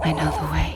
I know the way.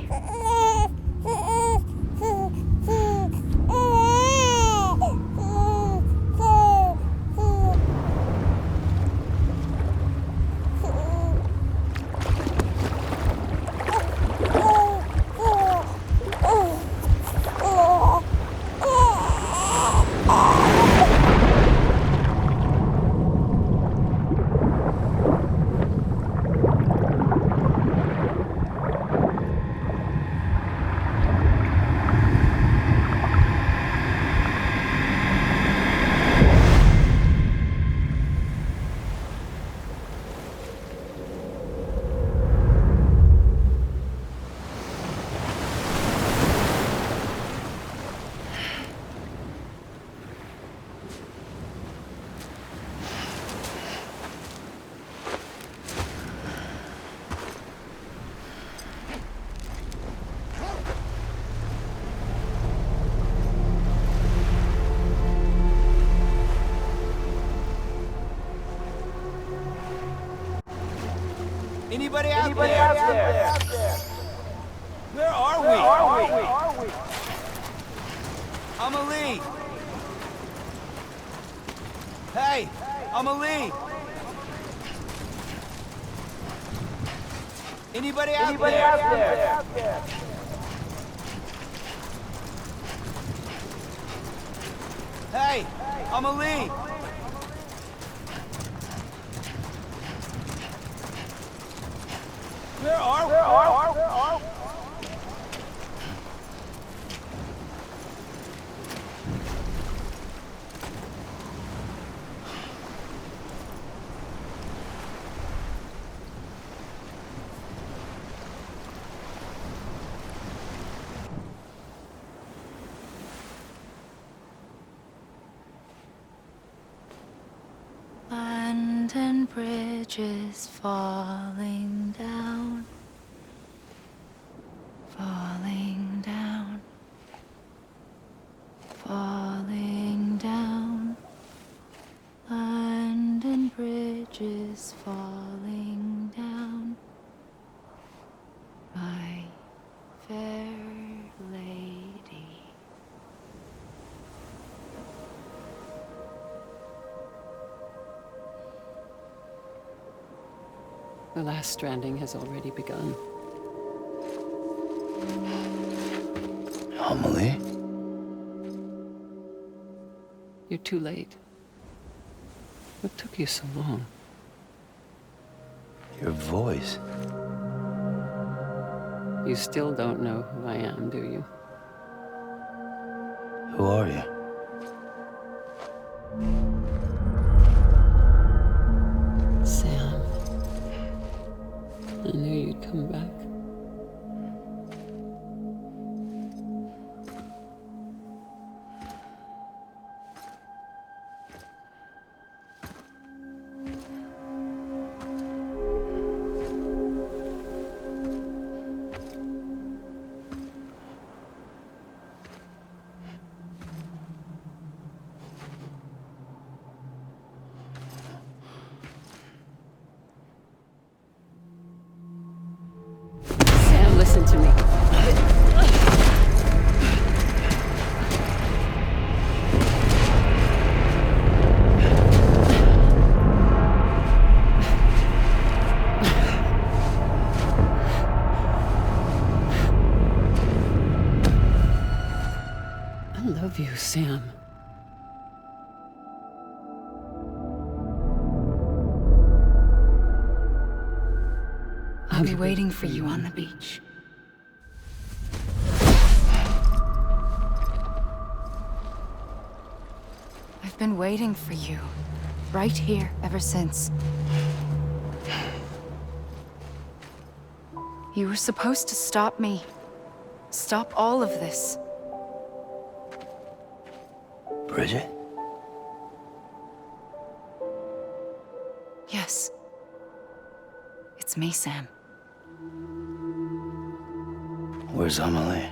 Anybody out there? Where are we? Amelie! Hey, Amelie! Anybody out there? Hey, Amelie! Where are we? London Bridge is falling down, falling down, falling down. London Bridge is falling down, my fair lady. The last stranding has already begun. Amelie? You're too late. What took you so long? Your voice. You still don't know who I am, do you? Who are you? Sam. I knew you'd come back. Sam, listen to me. I love you, Sam. I'll be waiting for you on the beach. I've been waiting for you, right here, ever since. You were supposed to stop me. Stop all of this. Bridget? Yes. It's me, Sam. Where's Amelie?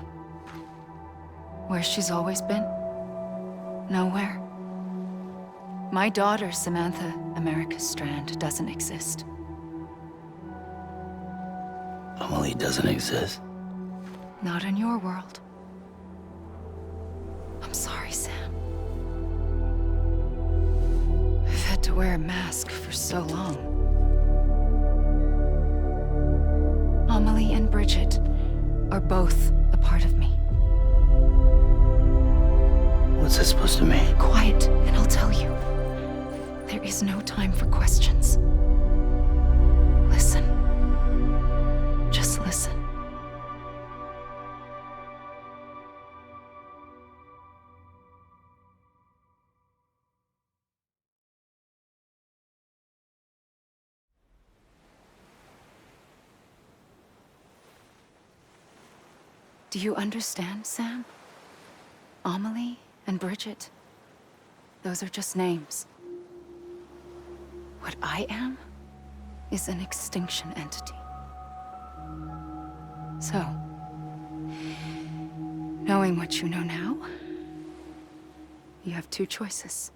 Where she's always been. Nowhere. My daughter, Samantha America Strand, doesn't exist. Amelie doesn't exist? Not in your world. I'm sorry, Sam. I've had to wear a mask for so long. Amelie and Bridget are both a part of me. What's that supposed to mean? Quiet, and I'll tell you. There is no time for questions. Listen. Just listen. Do you understand, Sam? Amelie and Bridget, those are just names. What I am is an extinction entity. So, knowing what you know now, you have two choices.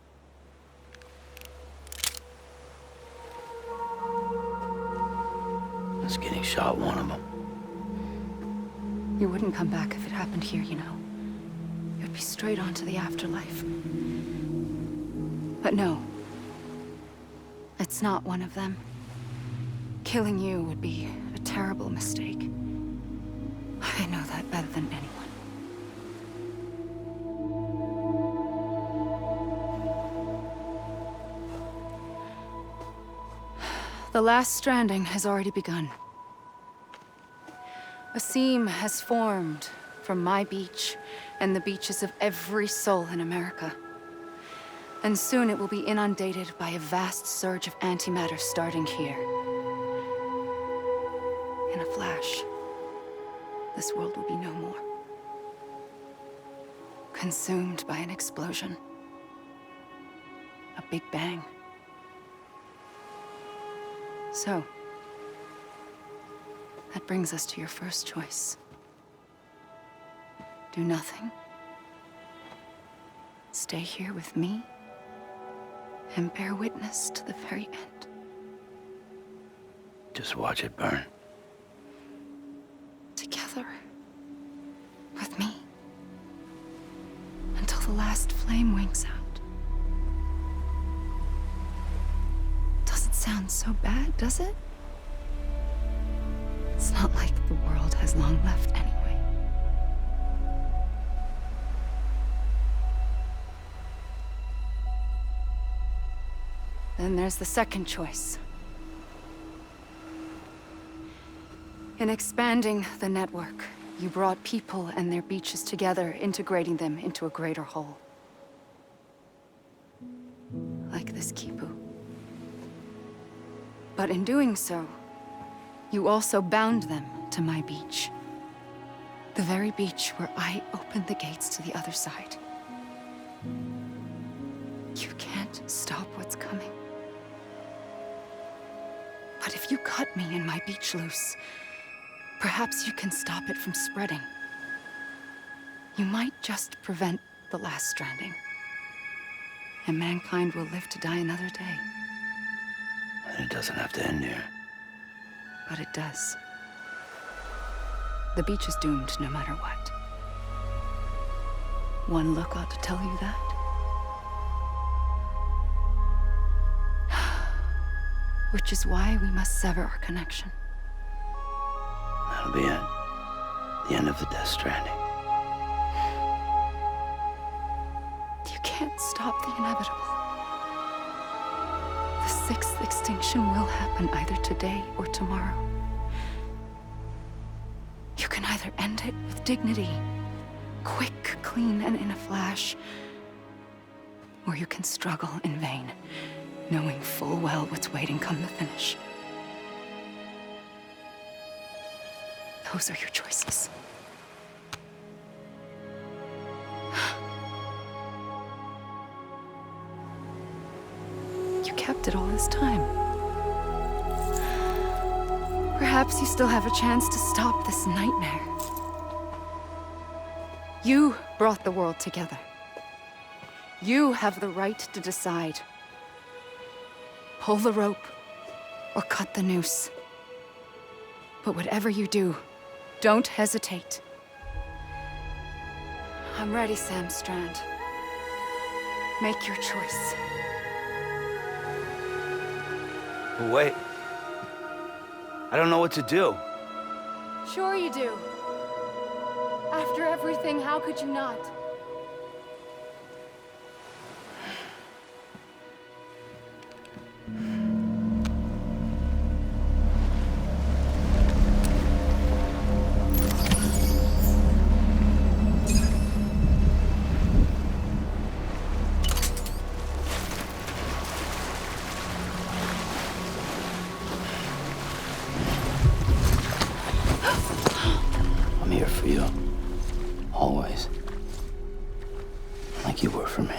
Is getting shot one of them? You wouldn't come back if it happened here, you know. You'd be straight on to the afterlife. But no. It's not one of them. Killing you would be a terrible mistake. I know that better than anyone. The last stranding has already begun. A seam has formed from my beach and the beaches of every soul in America. And soon it will be inundated by a vast surge of antimatter starting here. In a flash, this world will be no more. Consumed by an explosion. A big bang. So, that brings us to your first choice. Do nothing. Stay here with me and bear witness to the very end. Just watch it burn. Together. With me. Until the last flame winks out. Doesn't sound so bad, does it? It's not like the world has long left anyway. Then there's the second choice. In expanding the network, you brought people and their beaches together, integrating them into a greater whole. Like this Kipu. But in doing so, you also bound them to my beach. The very beach where I opened the gates to the other side. You can't stop what's coming. But if you cut me and my beach loose, perhaps you can stop it from spreading. You might just prevent the last stranding. And mankind will live to die another day. And it doesn't have to end here. But it does. The beach is doomed no matter what. One look ought to tell you that. Which is why we must sever our connection. That'll be it. The end of the Death Stranding. You can't stop the inevitable. The sixth extinction will happen either today or tomorrow. You can either end it with dignity, quick, clean, and in a flash, or you can struggle in vain, knowing full well what's waiting come the finish. Those are your choices. You kept it all this time. Perhaps you still have a chance to stop this nightmare. You brought the world together. You have the right to decide. Pull the rope or cut the noose. But whatever you do, don't hesitate. I'm ready, Sam Strand. Make your choice. But wait. I don't know what to do. Sure you do. After everything, how could you not? I'm here for you. Always. Like you were for me.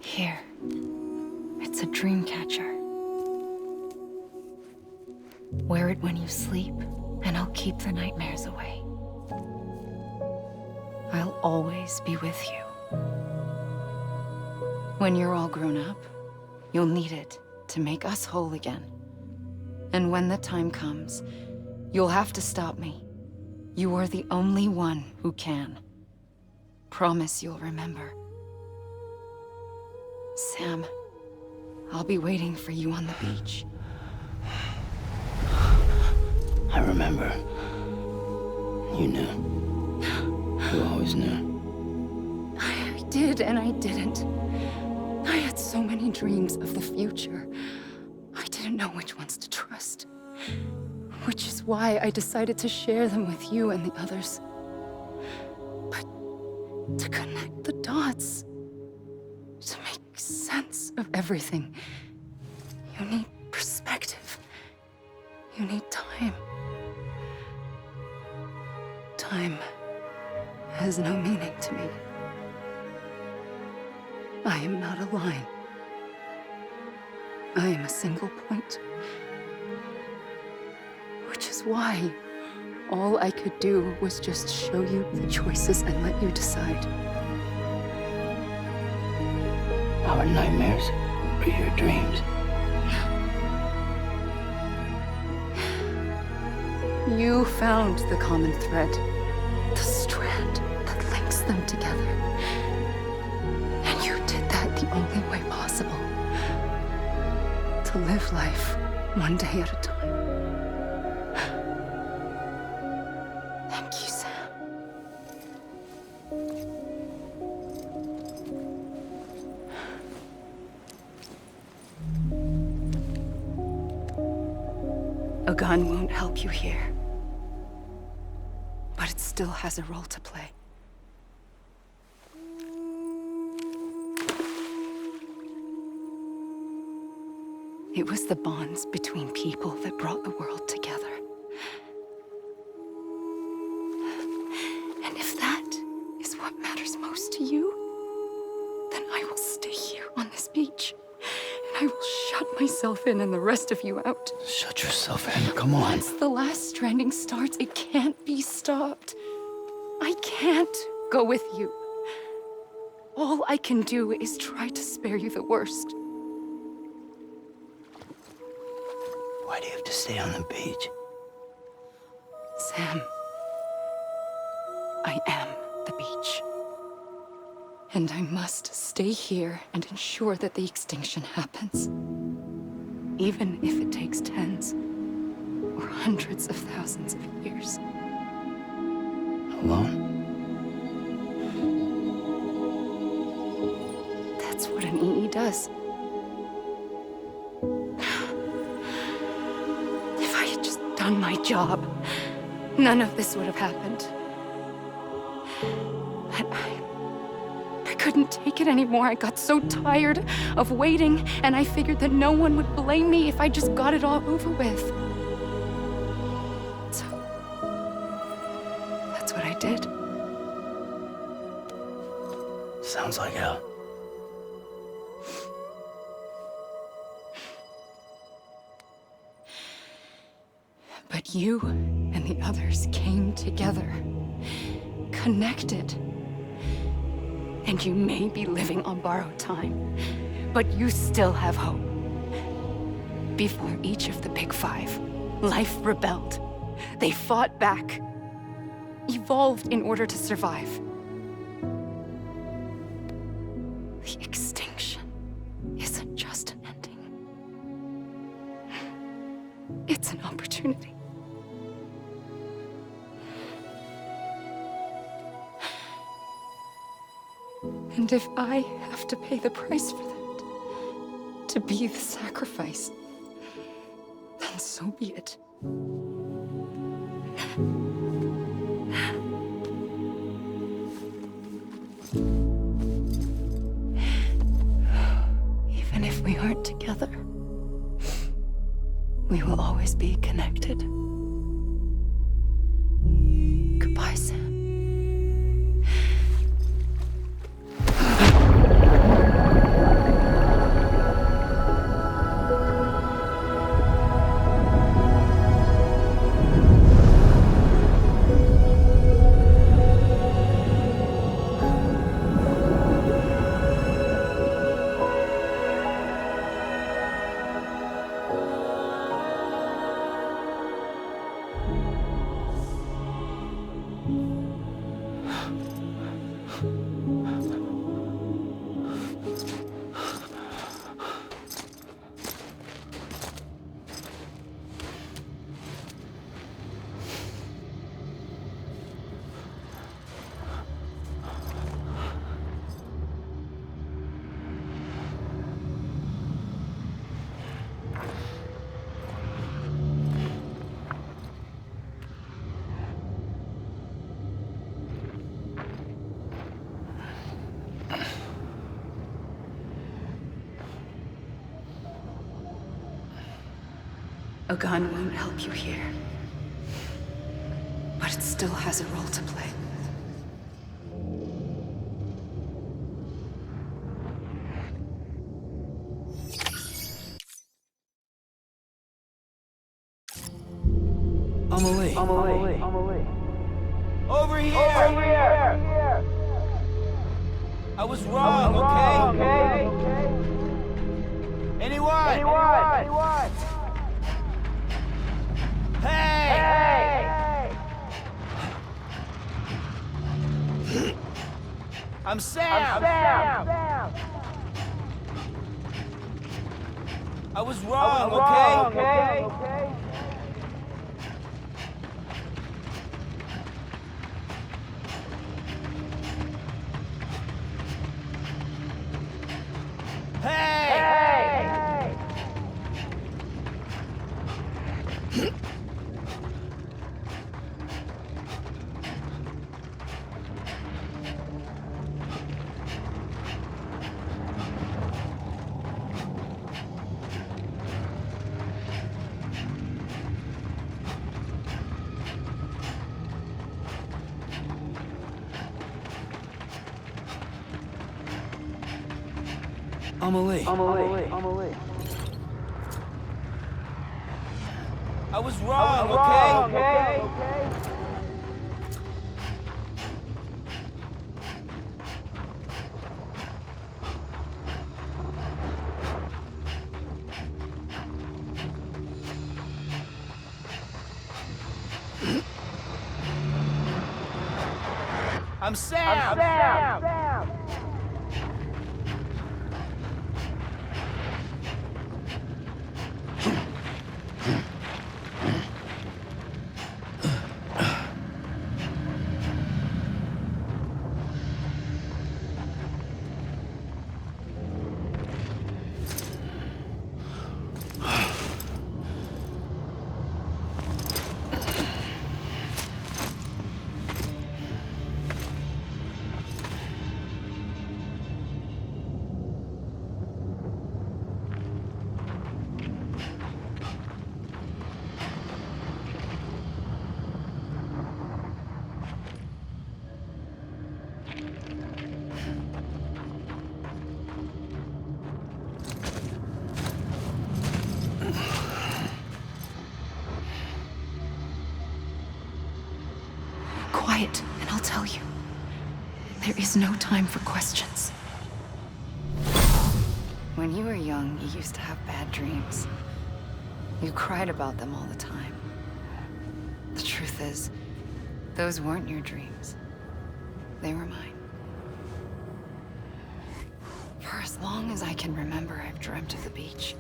Here. It's a dream catcher. Wear it when you sleep, and I'll keep the nightmares away. I'll always be with you. When you're all grown up, you'll need it to make us whole again. And when the time comes, you'll have to stop me. You are the only one who can. Promise you'll remember. Sam, I'll be waiting for you on the beach. I remember. You knew. You always knew. I did and I didn't. I had so many dreams of the future. I didn't know which ones to trust. Which is why I decided to share them with you and the others. But to connect the dots, to make sense of everything, you need perspective. You need time. Time has no meaning to me. I am not a line. I am a single point. Which is why all I could do was just show you the choices and let you decide. Our nightmares are your dreams. You found the common thread, the strand that links them together. And you did that the only way possible. To live life one day at a time. Thank you, Sam. A gun won't help you here. But it still has a role to play. It was the bonds between people that brought the world together. And if that is what matters most to you, then I will stay here on this beach. And I will shut myself in and the rest of you out. Shut yourself in. Come on. Once the last stranding starts, it can't be stopped. I can't go with you. All I can do is try to spare you the worst. Why do you have to stay on the beach? Sam, I am the beach. And I must stay here and ensure that the extinction happens. Even if it takes tens or hundreds of thousands of years. Alone? That's what an EE does. If I had just done my job, none of this would have happened. But I couldn't take it anymore. I got so tired of waiting, and I figured that no one would blame me if I just got it all over with. So, that's what I did. Sounds like hell. You and the others came together, connected. And you may be living on borrowed time, but you still have hope. Before each of the Big Five, life rebelled. They fought back, evolved in order to survive. The extinction isn't just an ending. It's an opportunity. And if I have to pay the price for that, to be the sacrifice, then so be it. Even if we aren't together, we will always be connected. Goodbye, Sam. A gun won't help you here, but it still has a role to play. Amelie. Over here! I was wrong, okay? Anyone? Hey! I'm Sam! I was wrong, okay? Hey! Amelie. I was wrong, okay? I'm Sam! quiet, and I'll tell you. There is no time for questions. When you were young, you used to have bad dreams. You cried about them all the time. The truth is, those weren't your dreams. They were mine. For as long as I can remember, I've dreamt of the beach.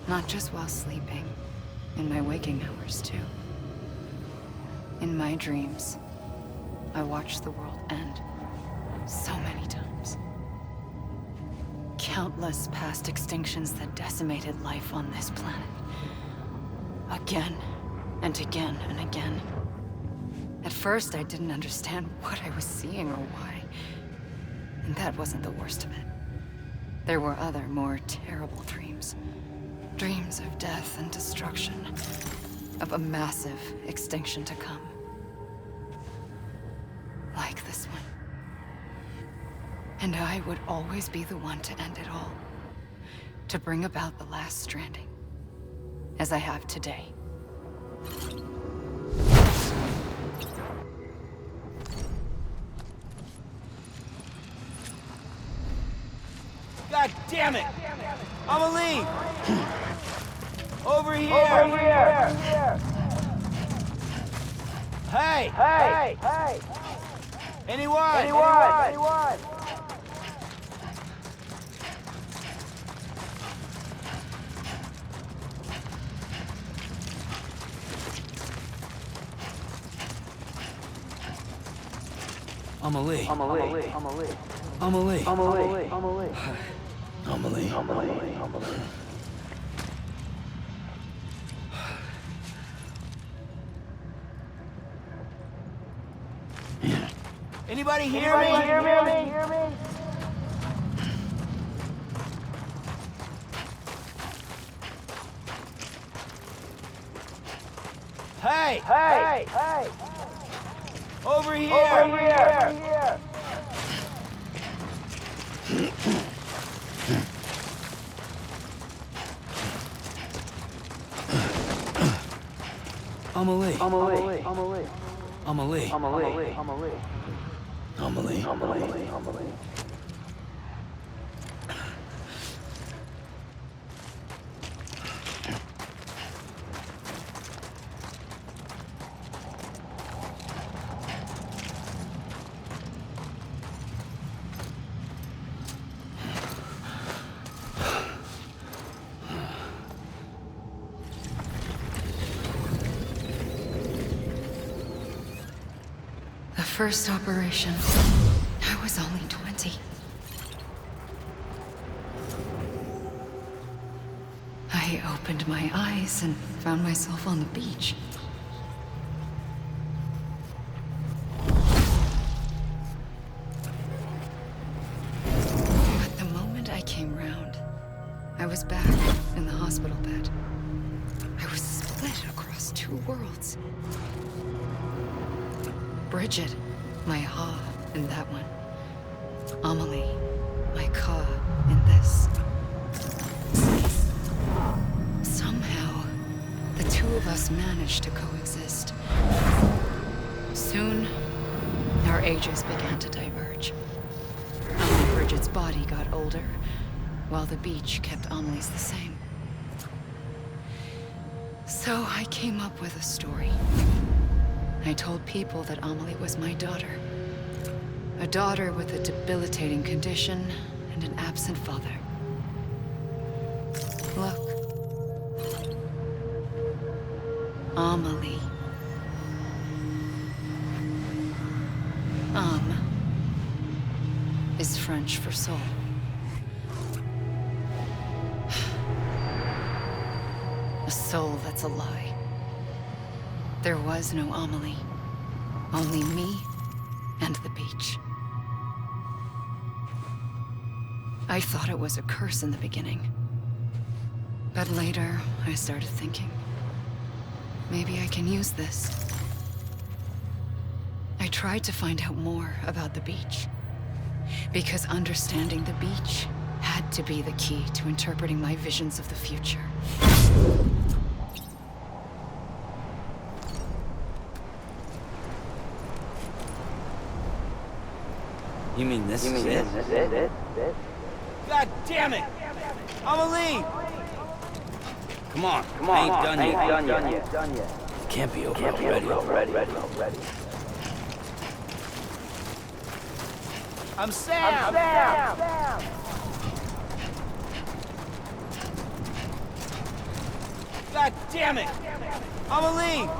Not just while sleeping, in my waking hours too. In my dreams, I watched the world end so many times. Countless past extinctions that decimated life on this planet. Again, and again, and again. At first, I didn't understand what I was seeing or why. And that wasn't the worst of it. There were other, more terrible dreams. Dreams of death and destruction. Of a massive extinction to come. Like this one. And I would always be the one to end it all. To bring about the last stranding. As I have today. God damn it! Amelie! Over here! Over here! Hey! Hey! Anyone? Amelie. Anybody hear me? Hey! Over here! Amelie. The first operation, I was only 20. I opened my eyes and found myself on the beach. But the moment I came round, I was back in the hospital bed. I was split across two worlds. Bridget, my Ha in that one. Amelie, my Ka in this. Somehow, the two of us managed to coexist. Soon, our ages began to diverge. Bridget's body got older, while the beach kept Amelie's the same. So I came up with a story. I told people that Amelie was my daughter. A daughter with a debilitating condition and an absent father. Look. Amelie. Is French for soul. A soul that's a lie. There was no Amelie. Only me and the beach. I thought it was a curse in the beginning. But later, I started thinking, maybe I can use this. I tried to find out more about the beach. Because understanding the beach had to be the key to interpreting my visions of the future. You mean this is it? God damn it! I'ma leave! Come on, I ain't done yet. It can't be over already. I'm Sam! God damn it! I'ma leave!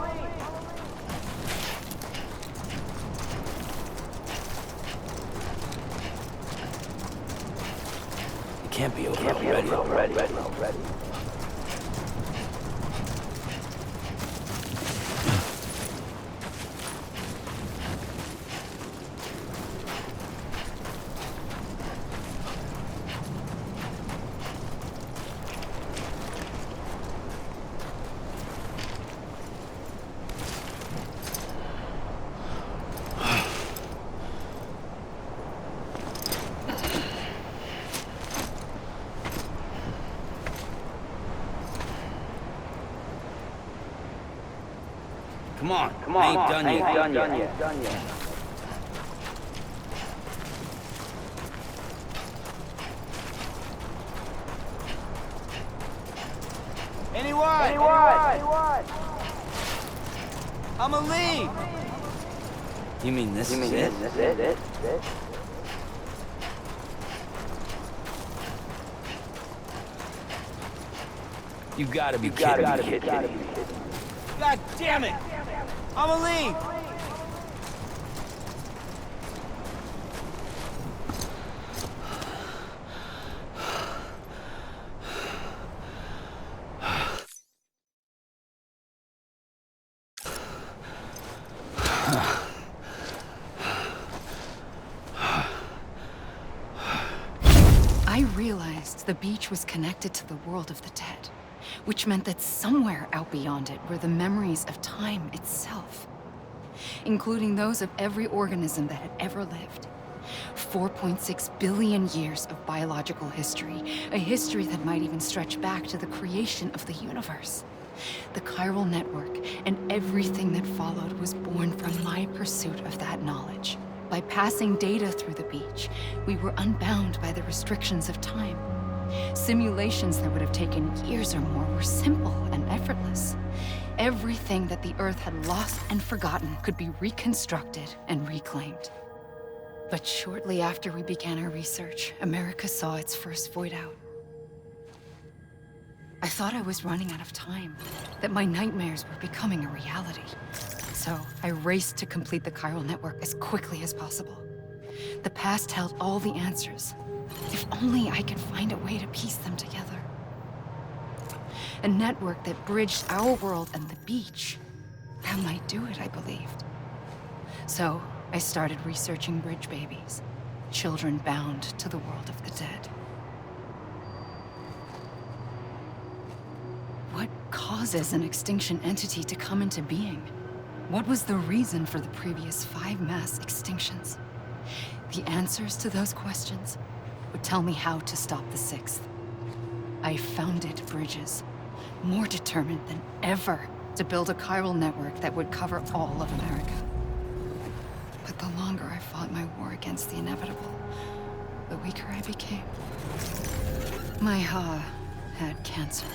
It can't be over already. Come on, I ain't done yet. Anyone? I'ma leave! You mean this is it? You gotta be kidding me. God damn it! I'ma leave! I realized the beach was connected to the world of the dead, which meant that somewhere out beyond it were the memories of time itself, including those of every organism that had ever lived. 4.6 billion years of biological history, a history that might even stretch back to the creation of the universe. The chiral network and everything that followed was born from my pursuit of that knowledge. By passing data through the beach, we were unbound by the restrictions of time. Simulations that would have taken years or more were simple and effortless. Everything that the Earth had lost and forgotten could be reconstructed and reclaimed. But shortly after we began our research, America saw its first void out. I thought I was running out of time, that my nightmares were becoming a reality. So I raced to complete the chiral network as quickly as possible. The past held all the answers. If only I could find a way to piece them together. A network that bridged our world and the beach. That might do it, I believed. So I started researching bridge babies, children bound to the world of the dead. What causes an extinction entity to come into being? What was the reason for the previous 5 mass extinctions? The answers to those questions would tell me how to stop the 6th. I founded bridges, more determined than ever to build a chiral network that would cover all of America. But the longer I fought my war against the inevitable, the weaker I became. My Ha had cancer.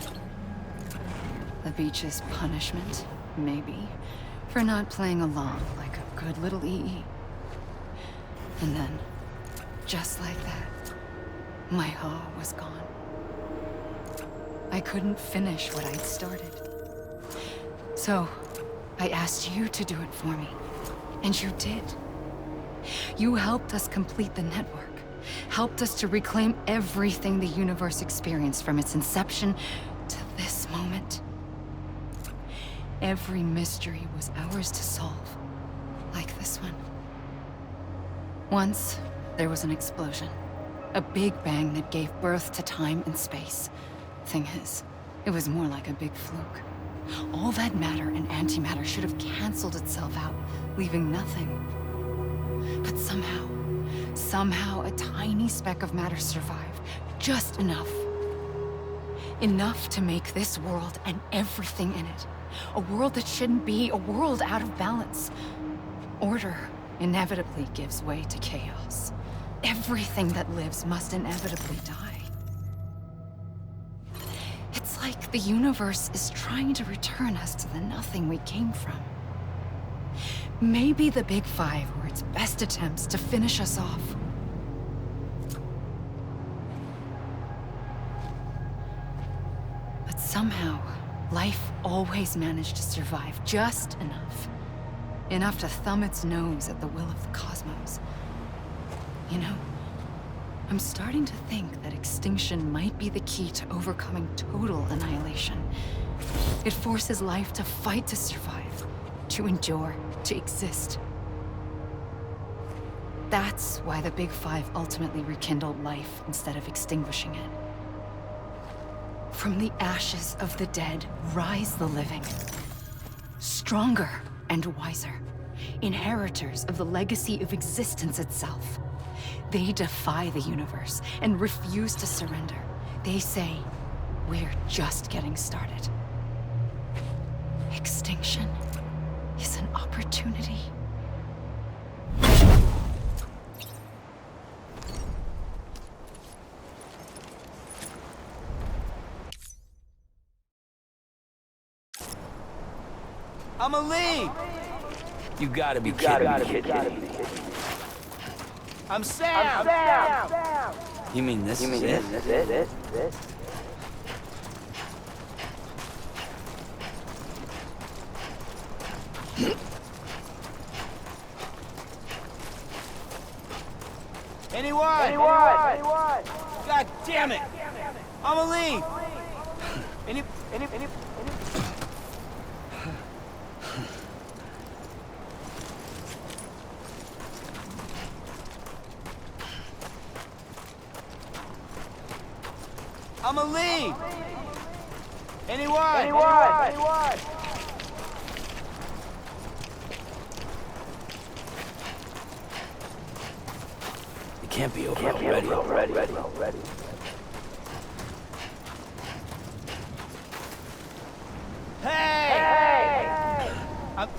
The beach's punishment, maybe, for not playing along like a good little EE. And then, just like that, my Ha was gone. I couldn't finish what I'd started. So, I asked you to do it for me, and you did. You helped us complete the network, helped us to reclaim everything the universe experienced from its inception to this moment. Every mystery was ours to solve, like this one. Once, there was an explosion. A big bang that gave birth to time and space. Thing is, it was more like a big fluke. All that matter and antimatter should have canceled itself out, leaving nothing. But somehow a tiny speck of matter survived. Just enough. Enough to make this world and everything in it. A world that shouldn't be, a world out of balance. Order inevitably gives way to chaos. everything that lives must inevitably die. It's like the universe is trying to return us to the nothing we came from. Maybe the Big Five were its best attempts to finish us off. But somehow, life always managed to survive just enough. Enough to thumb its nose at the will of the cosmos. You know, I'm starting to think that extinction might be the key to overcoming total annihilation. It forces life to fight to survive, to endure, to exist. That's why the Big Five ultimately rekindled life instead of extinguishing it. From the ashes of the dead rise the living. Stronger and wiser. Inheritors of the legacy of existence itself. They defy the universe and refuse to surrender. They say, we're just getting started. Extinction is an opportunity. Amelie! You gotta be kidding me. I'm Sam! You mean this is it? Anyone? God damn it! Amelie! Any... Amelie! Anyone? It can't be over already. Hey! I'm...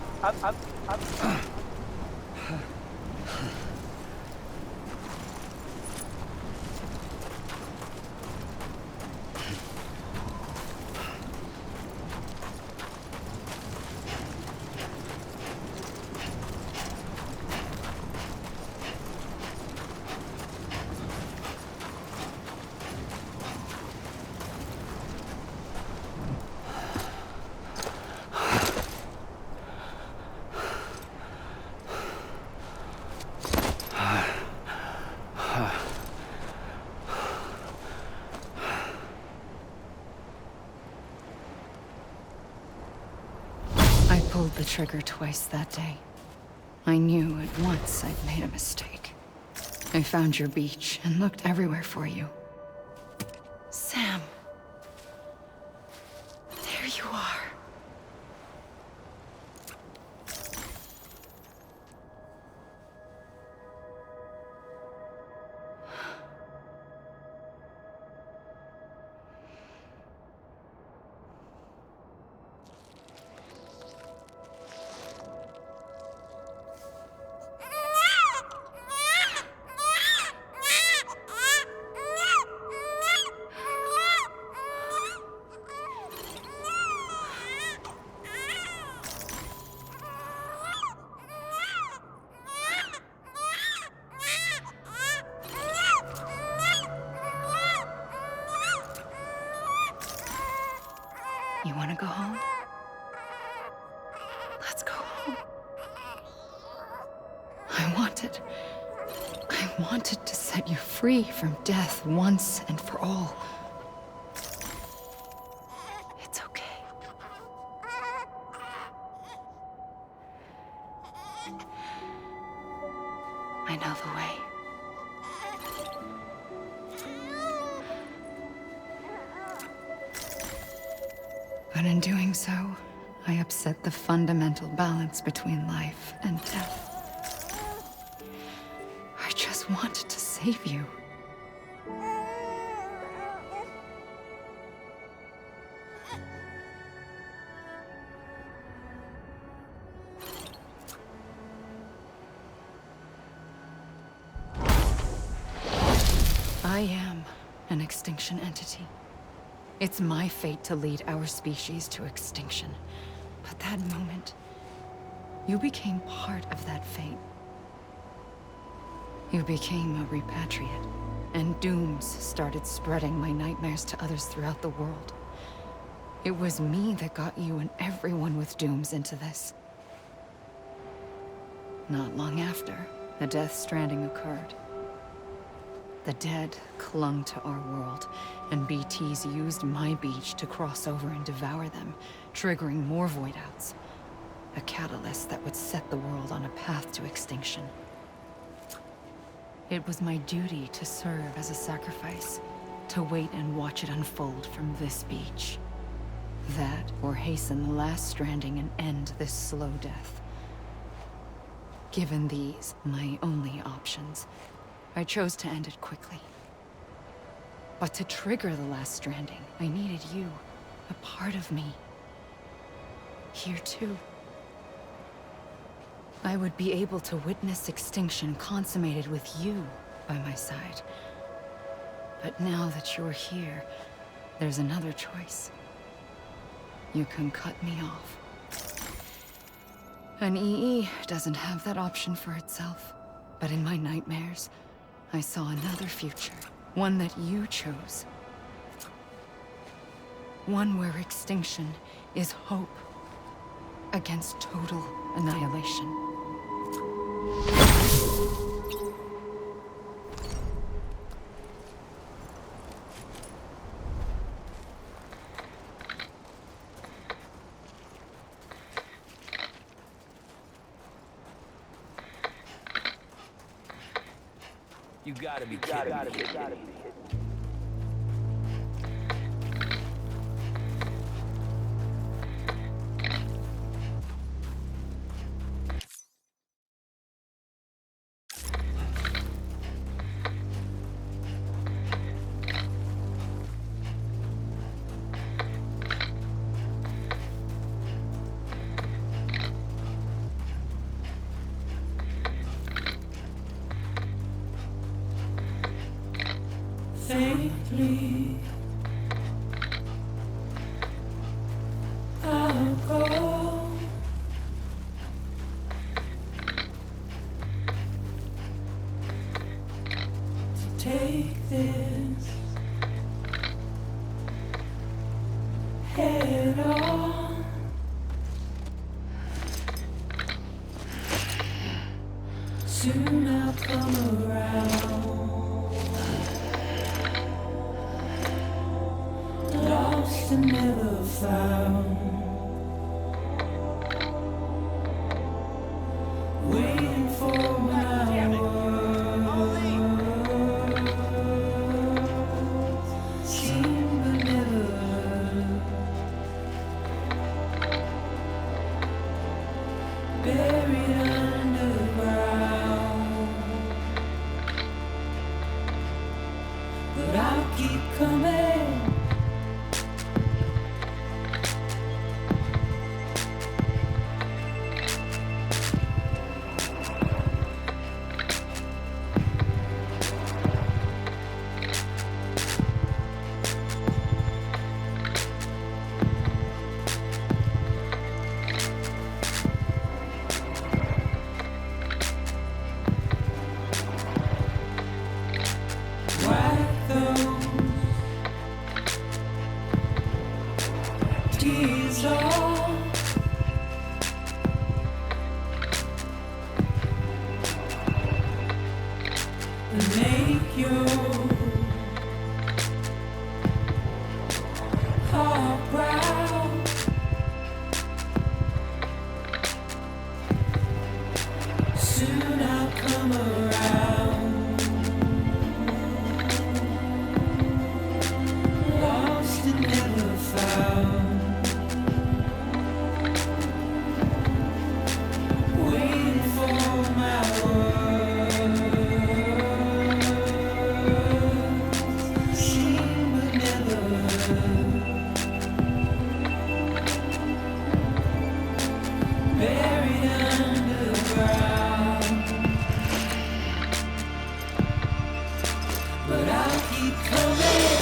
I pulled the trigger twice that day. I knew at once I'd made a mistake. I found your beach and looked everywhere for you. Sam. There you are. You want to go home? Let's go home. I wanted to set you free from death once and for all. It's okay. I know the way. But in doing so, I upset the fundamental balance between life and death. I just wanted to save you. an extinction entity. It's my fate to lead our species to extinction. But that moment, you became part of that fate. You became a repatriate, and dooms started spreading my nightmares to others throughout the world. It was me that got you and everyone with dooms into this. Not long after, a death stranding occurred. The dead clung to our world, and BTs used my beach to cross over and devour them, triggering more void outs. A catalyst that would set the world on a path to extinction. It was my duty to serve as a sacrifice, to wait and watch it unfold from this beach. That, or hasten the last stranding and end this slow death. Given these, my only options, I chose to end it quickly. But to trigger the last stranding, I needed you, a part of me. Here too. I would be able to witness extinction consummated with you by my side. But now that you're here, there's another choice. You can cut me off. An EE doesn't have that option for itself. But in my nightmares, I saw another future. One that you chose. One where extinction is hope against total annihilation. You gotta be kidding me. Faintly, I'll go to take this head on. Soon I'll come around. Lost and never found, waiting for my words, seen but never heard, buried underground, but I'll keep coming. Wipe those tears off, and make your heart proud. Soon I'll come around. Lost and never found, waiting for my words, seen but never heard, buried underground, but I'll keep coming.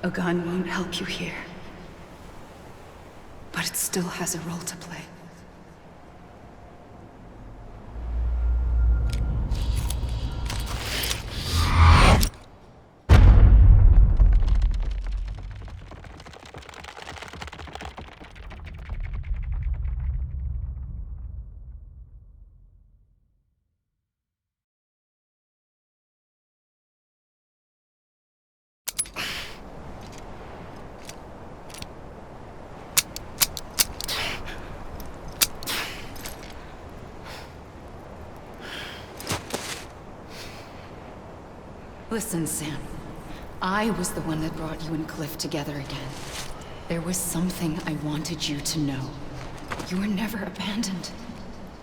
A gun won't help you here. But it still has a role to play. Listen, Sam. I was the one that brought you and Cliff together again. There was something I wanted you to know. You were never abandoned.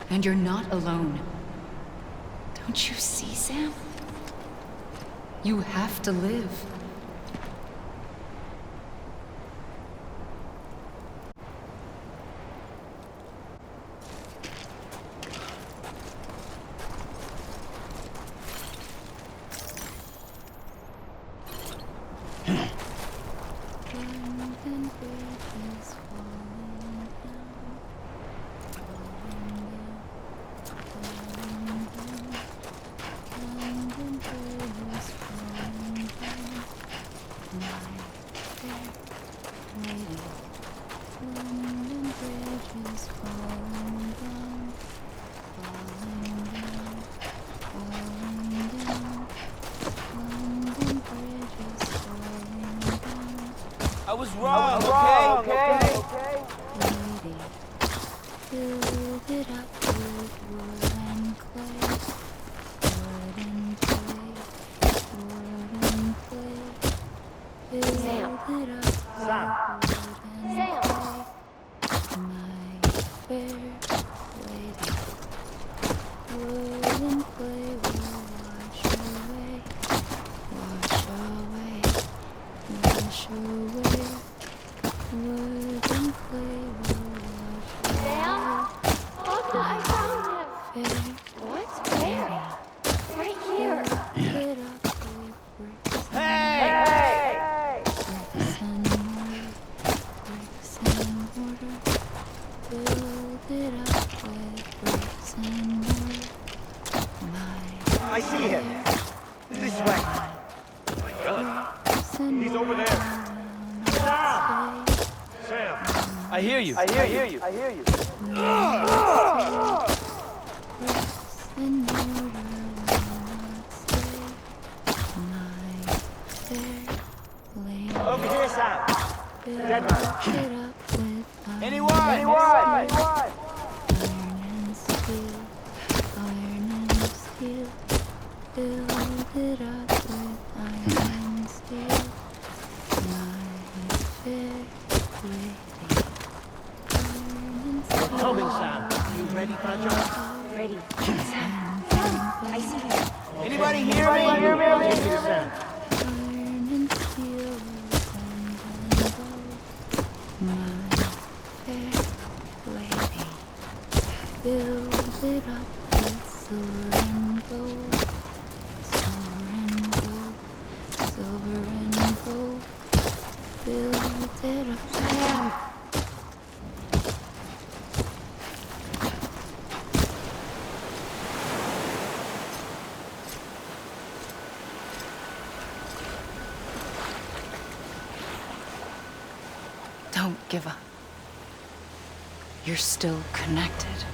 And you're not alone. Don't you see, Sam? You have to live. I was wrong, okay? Build it up with wood and clay. Wood and clay. Wood and clay. Build it up with wood and clay. My fair lady. Wood and clay will wash away. Wash away. Wash away. Wood and clay will wash away. Look, I found him. What? Where? Right here. Build it up with bricks and Hey! bricks and wood. Bricks Build it up with bricks and wood. I see him. This way. He's over there. Sam. I hear you. I hear you. I hear you. Over here, Sam. Dead man. Anyone? Anyone? Iron and steel, build it up with iron and steel. My fair lady. Tell me, Sam. You ready for a job? Ready. I see you. Anybody hear me? Sam. Iron and steel and gold. My fair lady. Build it up with silver and gold. Silver and gold. Build it up. Don't give up. You're still connected.